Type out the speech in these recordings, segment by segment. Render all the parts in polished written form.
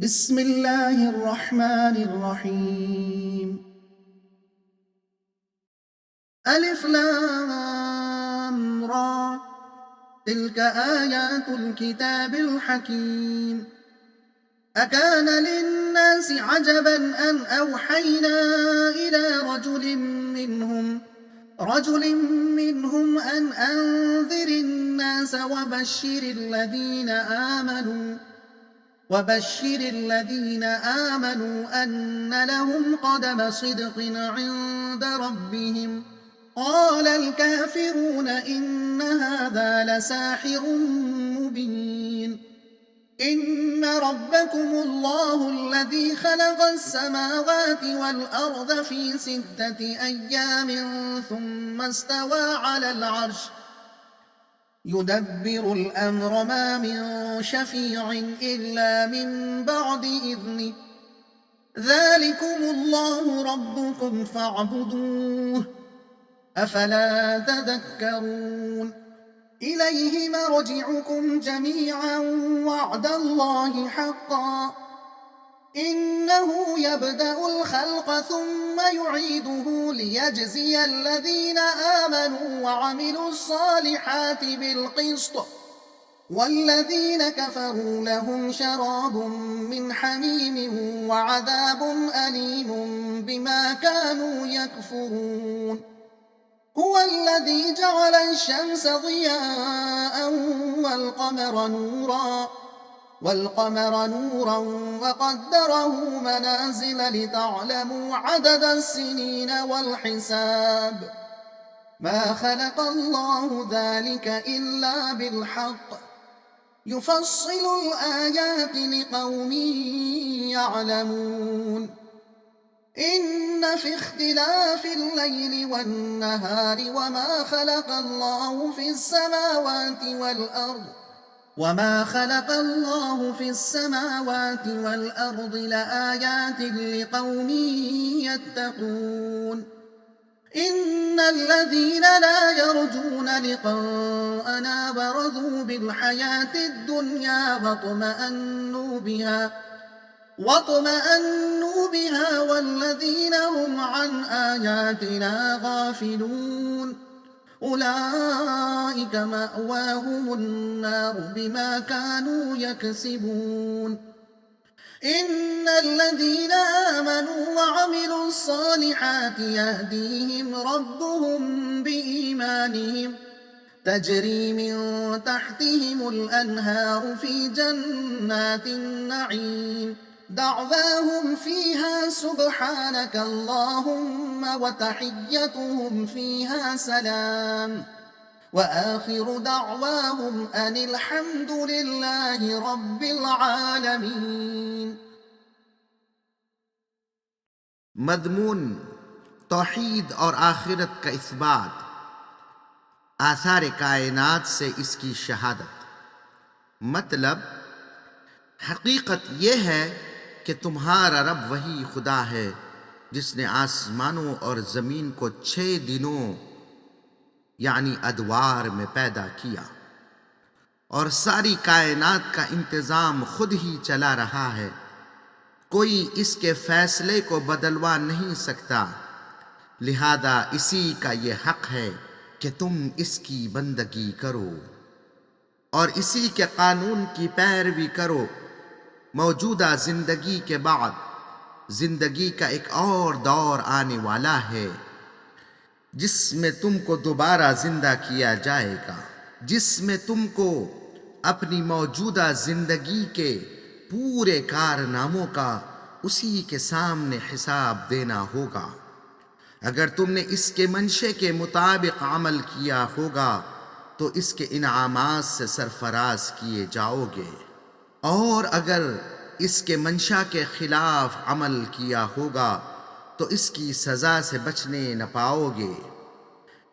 بسم الله الرحمن الرحيم. ألف لام را، تلك آيات الكتاب الحكيم. أكان للناس عجبا أن أوحينا إلى رجل منهم أن أنذر الناس وبشر الذين آمنوا أن لهم قدم صدق عند ربهم. قال الكافرون إن هذا لساحر مبين. إن ربكم الله الذي خلق السماوات والأرض في 6 أيام ثم استوى على العرش يدبر الأمر ما من شفيع إلا من بعد إذنه. ذلكم الله ربكم فاعبدوه أفلا تذكرون. إليه مرجعكم جميعا وعد الله حقا إنه يبدأ الخلق ثم يعيده ليجزي الذين آمنوا وعملوا الصالحات بالقسط والذين كفروا لهم شراب من حميم وعذاب أليم بما كانوا يكفرون. هو الذي جعل الشمس ضياء والقمر نورا وقدره منازل لتعلموا عدد السنين والحساب. ما خلق الله ذلك إلا بالحق يفصل الآيات لقوم يعلمون. إن في اختلاف الليل والنهار وما خلق الله في السماوات والأرض لآيات لقوم يتقون. إن الذين لا يرجون لقاءنا ورضوا بالحياة الدنيا واطمأنوا بها والذين هم عن آياتنا غافلون أولئك مأواهم النار بما كانوا يكسبون. إن الذين آمنوا وعملوا الصالحات يهديهم ربهم بإيمانهم تجري من تحتهم الأنهار في جنات النعيم دعواهم فيها سبحانك اللهم وتحيتهم فيها سلام وآخر دعواهم أن الحمد لله رب العالمين. مضمون توحید اور آخرت کا اثبات، آثار کائنات سے اس کی شہادت۔ مطلب حقیقت یہ ہے کہ تمہارا رب وہی خدا ہے جس نے آسمانوں اور زمین کو 6 دنوں یعنی ادوار میں پیدا کیا اور ساری کائنات کا انتظام خود ہی چلا رہا ہے، کوئی اس کے فیصلے کو بدلوا نہیں سکتا، لہذا اسی کا یہ حق ہے کہ تم اس کی بندگی کرو اور اسی کے قانون کی پیروی کرو۔ موجودہ زندگی کے بعد زندگی کا ایک اور دور آنے والا ہے جس میں تم کو دوبارہ زندہ کیا جائے گا، جس میں تم کو اپنی موجودہ زندگی کے پورے کارناموں کا اسی کے سامنے حساب دینا ہوگا۔ اگر تم نے اس کے منشے کے مطابق عمل کیا ہوگا تو اس کے انعامات سے سرفراز کیے جاؤ گے، اور اگر اس کے منشا کے خلاف عمل کیا ہوگا تو اس کی سزا سے بچنے نہ پاؤ گے۔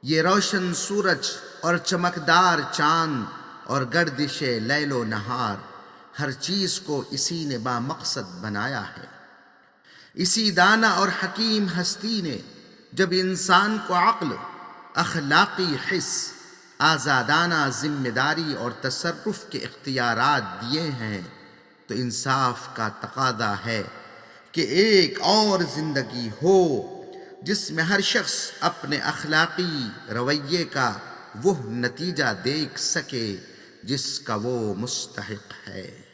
یہ روشن سورج اور چمکدار چاند اور گردش لیل و نہار، ہر چیز کو اسی نے بامقصد بنایا ہے۔ اسی دانا اور حکیم ہستی نے جب انسان کو عقل، اخلاقی حس، آزادانہ ذمہ داری اور تصرف کے اختیارات دیے ہیں تو انصاف کا تقاضا ہے کہ ایک اور زندگی ہو جس میں ہر شخص اپنے اخلاقی رویے کا وہ نتیجہ دیکھ سکے جس کا وہ مستحق ہے۔